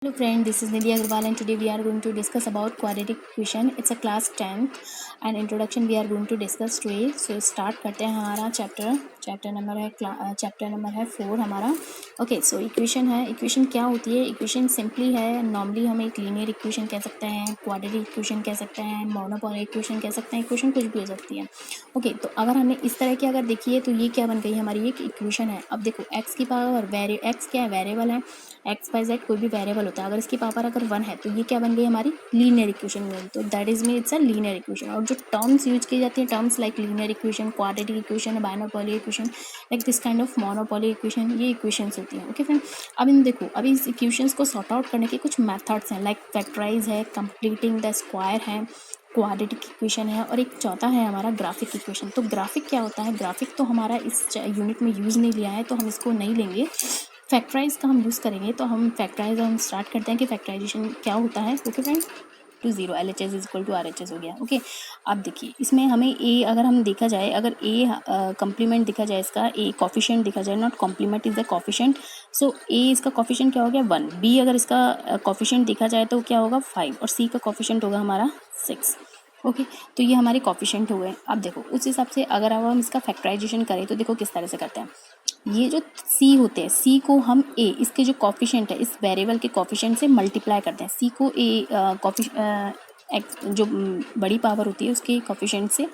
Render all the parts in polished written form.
Hello friend, this is Nidhi Agarwal and today we are going to discuss about quadratic equation. It's a class 10th and introduction we are going to discuss today. So start करते हैं हमारा chapter number है 4 हमारा. Okay so equation है. Equation क्या होती है? Equation simply है. नॉर्मली हम एक लीनियर इक्वेशन कह सकते हैं, क्वाड्रेटिक इक्वेशन कह सकते हैं, मोनोपोलिक इक्वेशन कह सकते हैं. इक्वेशन कुछ भी हो सकती है. ओके तो अगर हमने इस तरह की अगर देखिए तो ये क्या बन गई हमारी एक इक्वेशन है. अब देखो एक्स की पावर एक्स क्या है? वेरिएबल है. एक्स बाई जेड कोई भी वेरिएबल होता है. अगर इसकी पावर अगर 1 है तो ये क्या बन गई हमारी लीनियर इक्वेशन में. तो that is mean it's a linear equation. और जो टर्म्स यूज की जाती है, terms like linear equation, quadratic equation, बाइनोपोलिक equation, like this kind of मोनोपोलिक इक्वेशन, ये इक्वेशंस होती हैं. ओके फ्रेंड, अब इन देखो अभी इस इक्वेशंस को सॉर्ट आउट करने के कुछ मेथड्स हैं, लाइक फैक्टराइज है, कंप्लीटिंग द स्क्वायर है, क्वाड्रेटिक इक्वेशन है, और एक चौथा है हमारा ग्राफिक इक्वेशन. तो ग्राफिक क्या होता है? ग्राफिक तो हमारा इस यूनिट में यूज़ नहीं लिया है तो हम इसको नहीं लेंगे. फैक्टराइज का हम यूज़ करेंगे. तो हम फैक्टराइज हम स्टार्ट करते हैं कि फैक्टराइजेशन क्या होता है. Okay friend, to zero LHS is equal to RHS हो गया. ओके अब देखिए इसमें हमें ए अगर हम देखा जाए, अगर ए कॉम्प्लीमेंट दिखा जाए, इसका ए कॉफिशिएंट दिखा जाए, not complement is the coefficient. So A इसका कॉफिशिएंट क्या हो गया? 1. बी अगर इसका कॉफिशिएंट देखा जाए तो क्या होगा? 5. और सी का कॉफिशिएंट होगा हमारा 6. ओके तो ये हमारे कॉफिशिएंट हो गए. अब देखो उस हिसाब से अगर अब हम इसका फैक्टराइजेशन करें तो देखो किस तरह से करते हैं. ये जो सी होते हैं, सी को हम ए इसके जो कॉफिशिएंट है, इस वेरिएबल के कॉफिशिएंट से मल्टीप्लाई करते हैं. सी को ए एक्स जो बड़ी पावर होती है उसके कॉफिशिएंट से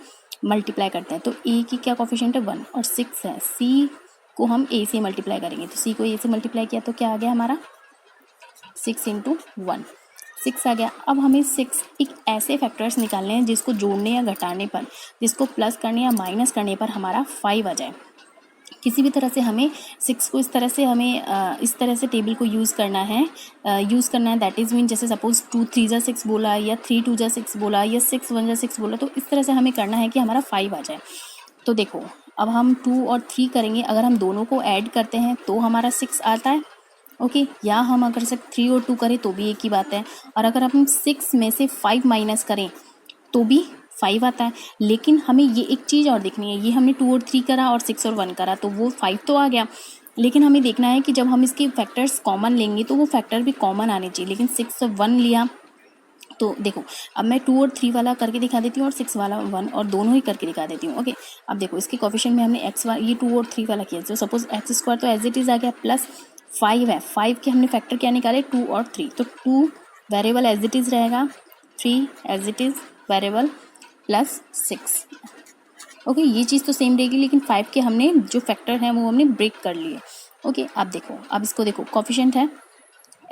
मल्टीप्लाई करते हैं. तो ए की क्या कॉफिशिएंट है? 1 और 6 है. सी को हम ए से मल्टीप्लाई करेंगे. तो सी को ए से मल्टीप्लाई किया तो क्या आ गया हमारा? 6 इंटू 1, 6 आ गया. अब हमें 6 एक ऐसे फैक्टर्स निकालने हैं जिसको जोड़ने या घटाने पर, जिसको प्लस करने या माइनस करने पर हमारा 5 आ जाए. किसी भी तरह से हमें 6 को इस तरह से हमें इस तरह से टेबल को यूज़ करना है. दैट इज़ मीन जैसे सपोज 2 3 जा 6 बोला, या 3 2 जा 6 बोला, या 6 1 जा 6 बोला. तो इस तरह से हमें करना है कि हमारा 5 आ जाए. तो देखो अब हम 2 और 3 करेंगे. अगर हम दोनों को ऐड करते हैं तो हमारा 6 आता है. ओके या हम अगर से 3 और 2 करें तो भी एक ही बात है. और अगर हम 6 में से 5 माइनस करें तो भी 5 आता है. लेकिन हमें ये एक चीज़ और देखनी है. ये हमने 2 और 3 करा और 6 और 1 करा तो वो 5 तो आ गया. लेकिन हमें देखना है कि जब हम इसके फैक्टर्स कॉमन लेंगे तो वो फैक्टर भी कॉमन आने चाहिए. लेकिन 6 और 1 लिया तो देखो अब मैं 2 और 3 वाला करके दिखा देती हूँ और 6 वाला 1, और दोनों ही करके दिखा देती हूँ. ओके अब देखो इसके कोफिशिएंट में हमने एक्स ये 2 और 3 वाला किया. तो सपोज एक्स स्क्वायर तो एज इट इज़ आ गया, प्लस 5 है. 5 के हमने फैक्टर क्या निकाले? 2 और 3. तो 2 वेरिएबल एज इट इज़ रहेगा, 3 as it is variable, plus 6. Okay ये चीज़ तो सेम रहेगी, लेकिन 5 के हमने जो फैक्टर हैं वो हमने ब्रेक कर लिए. ओके अब देखो, अब इसको देखो कोफिशिएंट है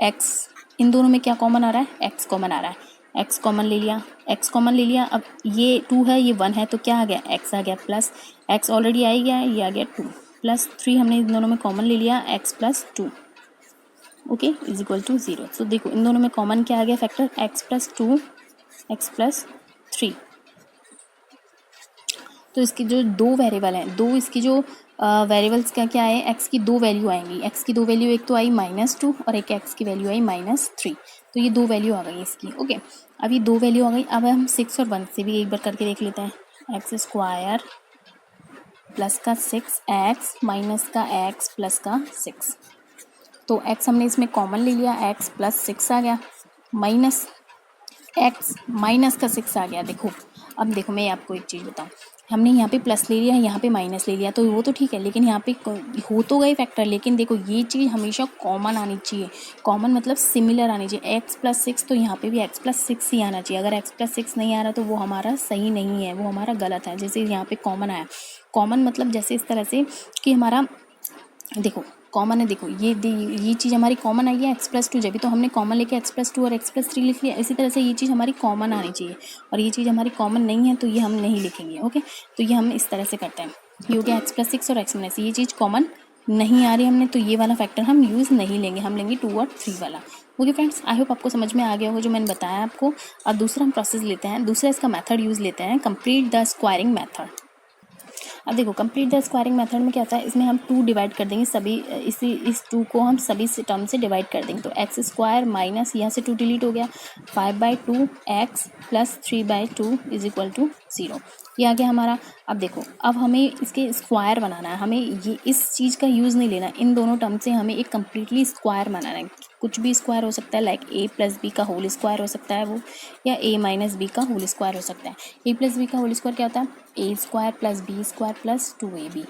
x, इन दोनों में क्या कॉमन आ रहा है? x कॉमन आ रहा है. x कॉमन ले लिया, x कॉमन ले लिया. अब ये 2 है, ये 1 है, तो क्या आ गया? x आ गया, प्लस x ऑलरेडी आ ही गया है, ये आ गया 2, प्लस 3 हमने इन दोनों में कॉमन ले लिया, x plus 2 okay is equal to 0. तो देखो इन दोनों में कॉमन क्या आ गया factor? x plus 2, x plus 3. तो इसकी जो दो वेरिएबल हैं, दो इसकी जो वेरिएबल्स का क्या है? x की दो वैल्यू आएंगी. x की दो वैल्यू एक तो आई -2 और एक x की वैल्यू आई -3. तो ये दो वैल्यू आ गई इसकी. ओके अब ये दो वैल्यू आ गई. अब हम 6 और 1 से भी एक बार करके देख लेते हैं. एक्स स्क्वायर प्लस का 6x माइनस का x प्लस का 6. तो x हमने इसमें कॉमन ले लिया, x प्लस 6 आ गया, माइनस x माइनस का 6 आ गया. देखो अब देखो मैं आपको एक चीज़ बताऊँ, हमने यहाँ पे प्लस ले लिया है, यहाँ पे माइनस ले लिया, तो वो तो ठीक है, लेकिन यहाँ पे हो तो गए फैक्टर. लेकिन देखो ये चीज़ हमेशा कॉमन आनी चाहिए. कॉमन मतलब सिमिलर आनी चाहिए. x प्लस 6 तो यहाँ पे भी x प्लस 6 ही आना चाहिए. अगर x प्लस 6 नहीं आ रहा तो वो हमारा सही नहीं है, वो हमारा गलत है. जैसे यहाँ पे कॉमन आया, कॉमन मतलब जैसे इस तरह से कि हमारा देखो कॉमन है. देखो ये चीज़ हमारी कॉमन आई है x प्लस 2, जब तो हमने कॉमन लेके x प्लस 2 और x प्लस 3 लिख लिया. इसी तरह से ये चीज़ हमारी कॉमन आनी चाहिए, और ये चीज़ हमारी कॉमन नहीं है तो ये हम नहीं लिखेंगे. ओके तो ये हम इस तरह से करते हैं. ये हो गया x प्लस 6 और x माइनस, ये चीज़ कॉमन नहीं आ रही हमने, तो ये वाला फैक्टर हम यूज़ नहीं लेंगे, हम लेंगे 2 और 3 वाला. ओके फ्रेंड्स, आई होप आपको समझ में आ गया हो जो मैंने बताया आपको. और दूसरा हम प्रोसेस लेते हैं, दूसरा इसका मेथड यूज़ लेते हैं, कंप्लीट द स्क्वायरिंग मेथड. अब देखो कंप्लीट द स्क्वायरिंग मेथड में क्या होता है? इसमें हम 2 डिवाइड कर देंगे, सभी इस 2 को हम सभी टर्म से डिवाइड कर देंगे. तो एक्स स्क्वायर माइनस यहाँ से 2 डिलीट हो गया, 5/2 x plus 3/2 is equal to 0. ये आ गया हमारा। अब देखो, अब हमें इसके स्क्वायर बनाना है, हमें ये इस चीज़ का यूज़ नहीं लेना, इन दोनों टर्म से हमें एक कम्प्लीटली स्क्वायर बनाना है। कुछ भी स्क्वायर हो सकता है, लाइक ए प्लस बी का होल स्क्वायर हो सकता है वो, या ए माइनस बी का होल स्क्वायर हो सकता है। ए प्लस बी का होल स्क्वायर क्या होता है? A square plus B square plus 2ab।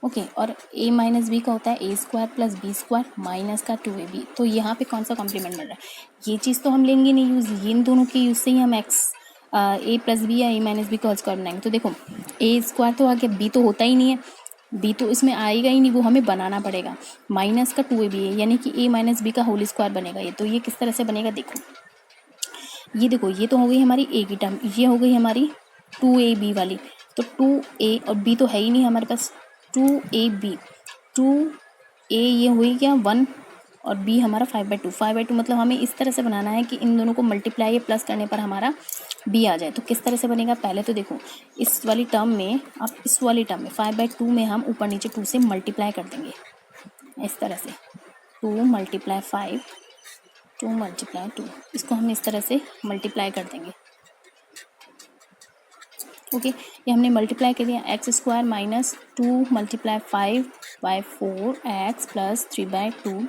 Okay, और ए माइनस बी का होता है A square plus B square minus का 2ab। तो यहाँ पे कौन सा कॉम्प्लीमेंट बन रहा है? ये चीज़ तो हम लेंगे नहीं यूज़, ये इन दोनों के यूज़ से ही हम एक्स ए प्लस बी या ए माइनस बी का होल स्क्वायर बनाएंगे। तो देखो, ए स्क्वायर तो आ गया, बी तो होता ही नहीं है, बी तो इसमें आएगा ही नहीं, वो हमें बनाना पड़ेगा। माइनस का 2ab है, यानी कि ए माइनस बी का होल स्क्वायर बनेगा ये। तो ये किस तरह से बनेगा? देखो, ये देखो, ये तो हो गई हमारी ए की टर्म, ये हो गई हमारी 2ab वाली। तो 2a और b तो है ही नहीं हमारे पास, 2ab 2a ये हुई क्या 1, और b हमारा 5/2। 5/2 मतलब हमें इस तरह से बनाना है कि इन दोनों को मल्टीप्लाई या प्लस करने पर हमारा b आ जाए। तो किस तरह से बनेगा? पहले तो देखो, इस वाली टर्म में, अब इस वाली टर्म में 5/2 में हम ऊपर नीचे 2 से मल्टीप्लाई कर देंगे इस तरह से। 2 × 5, 2 × 2, इसको हम इस तरह से मल्टीप्लाई कर देंगे। ओके, ये हमने मल्टीप्लाई कर दिया। X square minus 2 × 5/4 x plus 3/2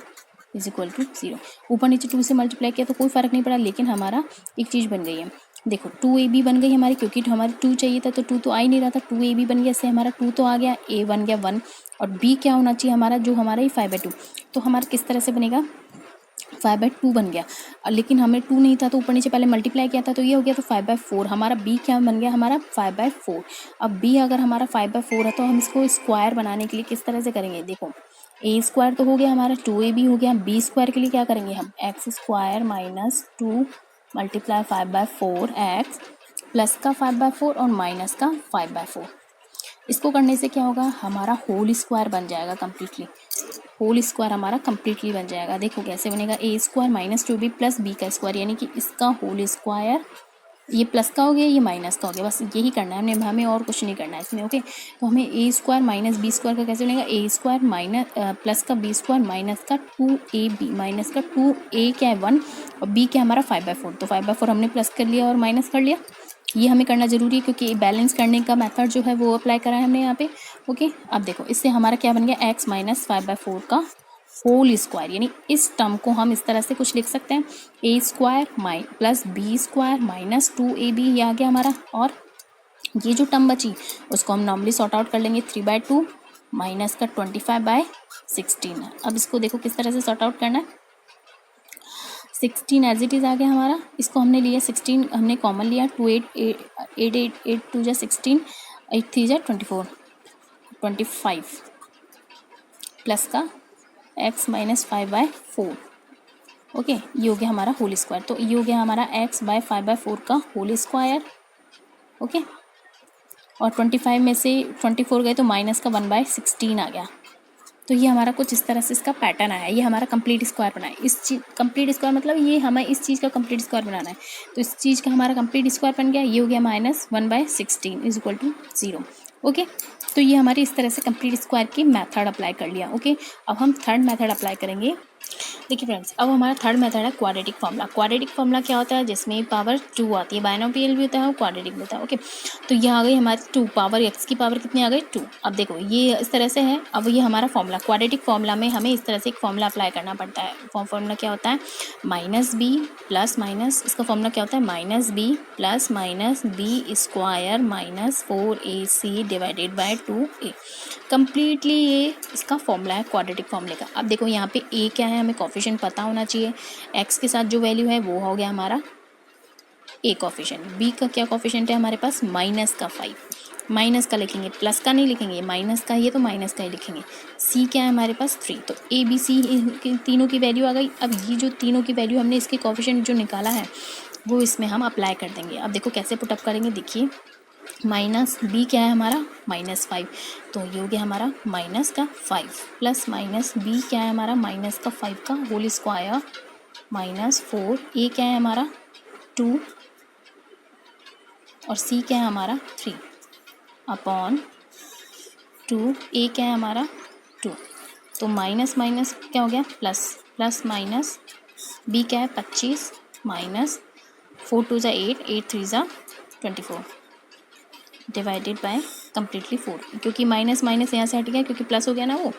is equal to 0। ऊपर नीचे 2 से मल्टीप्लाई किया तो कोई फ़र्क नहीं पड़ा, लेकिन हमारा एक चीज़ बन गई है। देखो, 2ab बन गई हमारी, क्योंकि हमारी 2 चाहिए था तो 2 तो आ ही नहीं रहा था, 2ab बन गया, इससे हमारा 2 तो आ गया, a बन गया 1, और b क्या होना चाहिए हमारा? जो हमारा ये 5/2। तो हमारा किस तरह से बनेगा? 5/2 बन गया, लेकिन हमें 2 नहीं था तो ऊपर नीचे पहले मल्टीप्लाई किया था तो ये हो गया, तो 5/4 हमारा b क्या बन गया? हमारा 5/4। अब b अगर हमारा 5/4 है तो हम इसको स्क्वायर बनाने के लिए किस तरह से करेंगे? देखो, a स्क्वायर तो हो गया हमारा, 2ab हो गया, b स्क्वायर के लिए क्या करेंगे हम? X square minus 2 × 5/4 x plus का 5/4 और माइनस का 5/4। इसको करने से क्या होगा? हमारा होल स्क्वायर बन जाएगा कम्प्लीटली, होल स्क्वायर हमारा कम्प्लीटली बन जाएगा। देखो कैसे बनेगा? A square minus 2b plus B का स्क्वायर, यानी कि इसका होल स्क्वायर, ये प्लस का हो गया, ये माइनस का हो गया, बस यही करना है हमें और कुछ नहीं करना है इसमें। ओके, तो हमें ए स्क्वायर माइनस बी स्क्वायर का कैसे बनेगा? ए स्क्वायर माइनस प्लस का बी स्क्वायर माइनस का 2ab माइनस का 2a क्या है 1, और b क्या हमारा 5/4। तो 5/4 हमने प्लस कर लिया और माइनस कर लिया, ये हमें करना जरूरी है क्योंकि बैलेंस करने का मेथड जो है वो अप्लाई करा है हमने यहाँ पे। ओके, अब देखो, इससे हमारा क्या बन गया? x माइनस 5/4 का होल स्क्वायर, यानी इस टर्म को हम इस तरह से कुछ लिख सकते हैं, A square plus B square minus 2ab, ये आ गया हमारा। और ये जो टर्म बची उसको हम नॉर्मली सॉर्ट आउट कर लेंगे, 3/2 माइनस का 25/16 है। अब इसको देखो किस तरह से सॉर्ट आउट करना है। 16 एज इट इज़ आ गया हमारा, इसको हमने लिया 16, हमने कॉमन लिया, 2 8 2 जा 16, 8 3 जा 24, 25 प्लस का x माइनस 5/4। ओके, ये हो गया हमारा होल स्क्वायर। तो ये हो गया हमारा x/5/4 का होल स्क्वायर। ओके, और 25 में से 24 गए तो माइनस का 1/16 आ गया। तो ये हमारा कुछ इस तरह से इसका पैटर्न आया, ये हमारा कंप्लीट स्क्वायर बना है। इस चीज कंप्लीट स्क्वायर मतलब ये हमें इस चीज़ का कंप्लीट स्क्वायर बनाना है, तो इस चीज़ का हमारा कंप्लीट स्क्वायर बन गया, ये हो गया minus 1/16 is equal to 0। Okay, तो ये हमारी इस तरह से कंप्लीट स्क्वायर की मेथड अप्लाई कर लिया। ओके, अब हम थर्ड मेथड अप्लाई करेंगे। देखिए फ्रेंड्स, अब हमारा थर्ड मेथड है क्वाड्रेटिक फॉर्मूला। क्वाड्रेटिक फॉर्मूला क्या होता है? जिसमें पावर 2 आती है, बाइनोमियल भी होता है और क्वाड्रेटिक भी होता है। ओके, तो ये आ गई हमारी 2 पावर, x की पावर कितनी आ गई? 2। अब देखो ये इस तरह से है, अब ये हमारा फॉर्मूला, क्वाड्रेटिक फॉर्मूला में हमें इस तरह से एक फॉर्मूला अप्लाई करना पड़ता है। फॉर्मूला क्या होता है? माइनस बी प्लस माइनस, इसका फॉर्मूला क्या होता है? Minus B plus minus B square minus 4ac divided by 2a। Completely ये इसका फॉर्मूला है क्वाड्रेटिक फॉर्मूले का। अब देखो यहाँ पे a क्या है, हमें कोफिशिएंट पता होना चाहिए, x के साथ जो वैल्यू है वो हो गया हमारा a कोफिशिएंट, b का क्या कोफिशिएंट है हमारे पास? माइनस का 5, माइनस का लिखेंगे, प्लस का नहीं लिखेंगे, माइनस का ही है तो माइनस का ही लिखेंगे। c क्या है हमारे पास? 3, तो a b c तीनों की वैल्यू आ गई। अब ये जो तीनों की वैल्यू हमने इसके कोफिशिएंट जो निकाला है वो इसमें हम अप्लाई कर देंगे। अब देखो कैसे पुटअप करेंगे, देखिए माइनस बी क्या है हमारा? -5, तो ये हो गया हमारा माइनस का 5 प्लस माइनस बी क्या है हमारा? माइनस का 5 का होल स्क्वायर -4, ए क्या है हमारा? 2 और सी क्या है हमारा? 3 अपॉन 2, ए क्या है हमारा? 2। तो माइनस माइनस क्या हो गया? प्लस, प्लस माइनस बी क्या है? 25 माइनस 4 2 = 8, 8 3 = 24 डिवाइडेड बाय कम्प्लीटली 4, क्योंकि माइनस माइनस यहाँ से हट गया क्योंकि प्लस हो गया ना वो।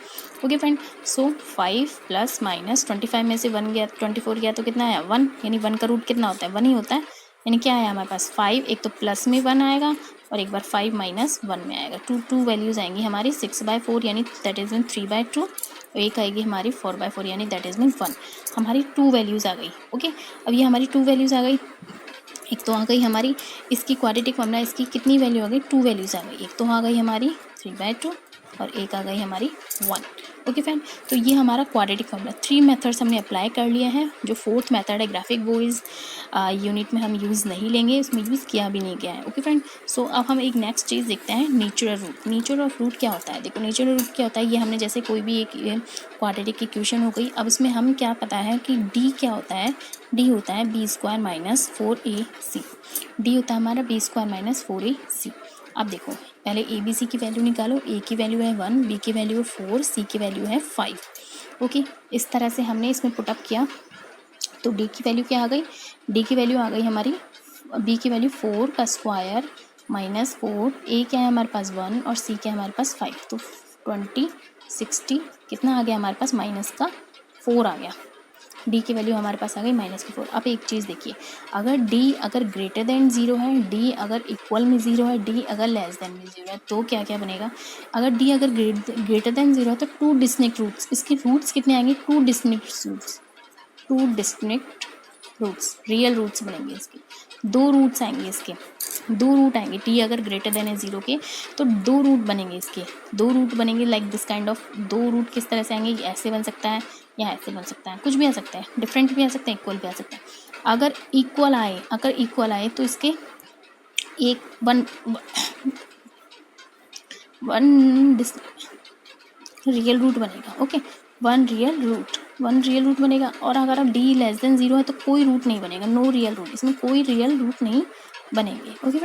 ओके फ्रेंड, सो 5 प्लस माइनस 25 में से 1 गया 24 गया तो कितना आया 1, यानी 1 का रूट कितना होता है 1 ही होता है। यानी क्या आया हमारे पास 5, एक तो प्लस में 1 आएगा और एक बार 5 माइनस 1 में आएगा। टू वैल्यूज़ आएंगी हमारी 6/4 यानी दैट इज़ मीन 3/2, और एक आएगी हमारी 4/4 यानी दैट इज़ मीन 1। हमारी 2 वैल्यूज़ आ गई। ओके, अब ये हमारी 2 वैल्यूज़ आ गई। एक तो आ गई हमारी इसकी क्वाड्रेटिक फॉर्मूला, इसकी कितनी वैल्यू आ गई 2 वैल्यूज़ आ गई। एक तो आ गई हमारी 3/2 और एक आ गई हमारी 1। ओके फ्रेंड, तो ये हमारा क्वाड्रेटिक फॉर्मूला 3 मेथड्स हमने अप्लाई कर लिए हैं। जो 4th मेथड है ग्राफिक, वो इस यूनिट में हम यूज़ नहीं लेंगे, इसमें यूज़ किया भी नहीं गया है। ओके फ्रेंड, सो अब हम एक नेक्स्ट चीज़ देखते हैं, natural root. Natural of root क्या होता है? देखो नेचुरल रूट क्या होता है, ये हमने जैसे कोई भी एक क्वाड्रेटिक की इक्वेशन हो गई, अब इसमें हम क्या पता है कि डी क्या होता है, डी होता है b² माइनस 4ac। डी होता है हमारा b² माइनस 4ac। अब देखो पहले ए बी सी की वैल्यू निकालो, ए की वैल्यू है 1, बी की वैल्यू है 4, सी की वैल्यू है 5। ओके, इस तरह से हमने इसमें पुटअप किया तो डी की वैल्यू क्या आ गई, डी की वैल्यू आ गई हमारी, बी की वैल्यू 4 का स्क्वायर माइनस 4, ए क्या है हमारे पास 1 और सी क्या है हमारे पास 5, तो 20 60 कितना आ गया हमारे पास माइनस का 4 आ गया। डी की वैल्यू हमारे पास आ गई माइनस की 4। अब एक चीज़ देखिए, अगर डी अगर ग्रेटर देन 0 है, डी अगर इक्वल में 0 है, डी अगर लेस देन में 0 है, तो क्या क्या बनेगा। अगर डी अगर ग्रेटर देन 0 है तो 2 डिस्टिंक्ट रूट्स, इसके रूट्स कितने आएंगे 2 distinct roots, 2 distinct roots, real roots बनेंगे इसके, 2 रूट्स आएंगे इसके, 2 रूट आएंगे। टी अगर ग्रेटर देन है 0 के तो 2 रूट बनेंगे इसके, 2 रूट बनेंगे like this kind of. 2 root किस तरह से आएंगे, ऐसे बन सकता है या ऐसे बन सकता है, कुछ भी आ सकता है, डिफरेंट भी आ सकता है, इक्वल भी आ सकता है। अगर इक्वल आए तो इसके एक वन रियल रूट बनेगा। ओके, वन रियल रूट बनेगा। और अगर अब डी लेस देन 0 है तो कोई रूट नहीं बनेगा, नो रियल रूट, इसमें कोई रियल रूट नहीं बनेंगे। ओके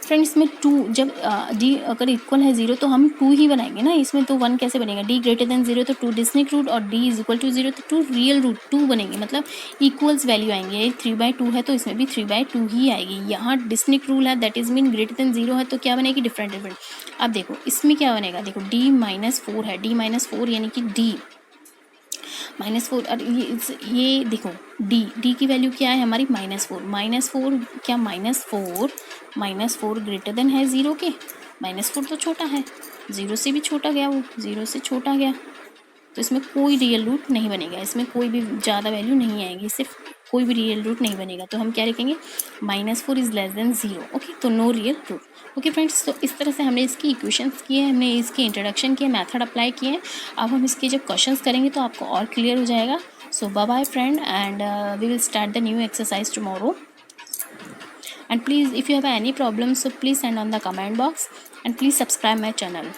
फ्रेंड, इसमें 2 जब डी अगर इक्वल है 0 तो हम 2 ही बनाएंगे ना, इसमें तो 1 कैसे बनेगा, डी ग्रेटर देन 0 तो 2 डिस्टिंक्ट रूट और डी इज इक्वल टू 0 तो 2 रियल रूट 2 बनेंगे, मतलब इक्वल्स वैल्यू आएंगे। ये 3/2 है तो इसमें भी 3/2 ही आएगी। यहाँ डिस्टिंक्ट रूल है, that is mean greater than 0 है तो क्या बनेगी डिफरेंट। अब देखो इसमें क्या बनेगा, देखो डी माइनस 4 है, डी माइनस 4 यानी कि डी -4। और ये देखो डी की वैल्यू क्या है हमारी -4 क्या -4 ग्रेटर देन है 0 के, -4 तो छोटा है, 0 से भी छोटा गया, वो 0 से छोटा गया तो इसमें कोई रियल रूट नहीं बनेगा, इसमें कोई भी ज़्यादा वैल्यू नहीं आएगी, सिर्फ कोई भी रियल रूट नहीं बनेगा। तो हम क्या लिखेंगे -4 इज़ लेस देन 0। ओके, तो no real root. Okay friends, तो इस तरह से हमने इसकी इक्वेशंस किए हैं, हमने इसकी इंट्रोडक्शन किए, मेथड अप्लाई किए हैं। अब हम इसके जब क्वेश्चंस करेंगे तो आपको और क्लियर हो जाएगा। So bye bye friend, and we will start the new exercise tomorrow. And please, if you have any problems, so please send on the comment box and please subscribe my channel.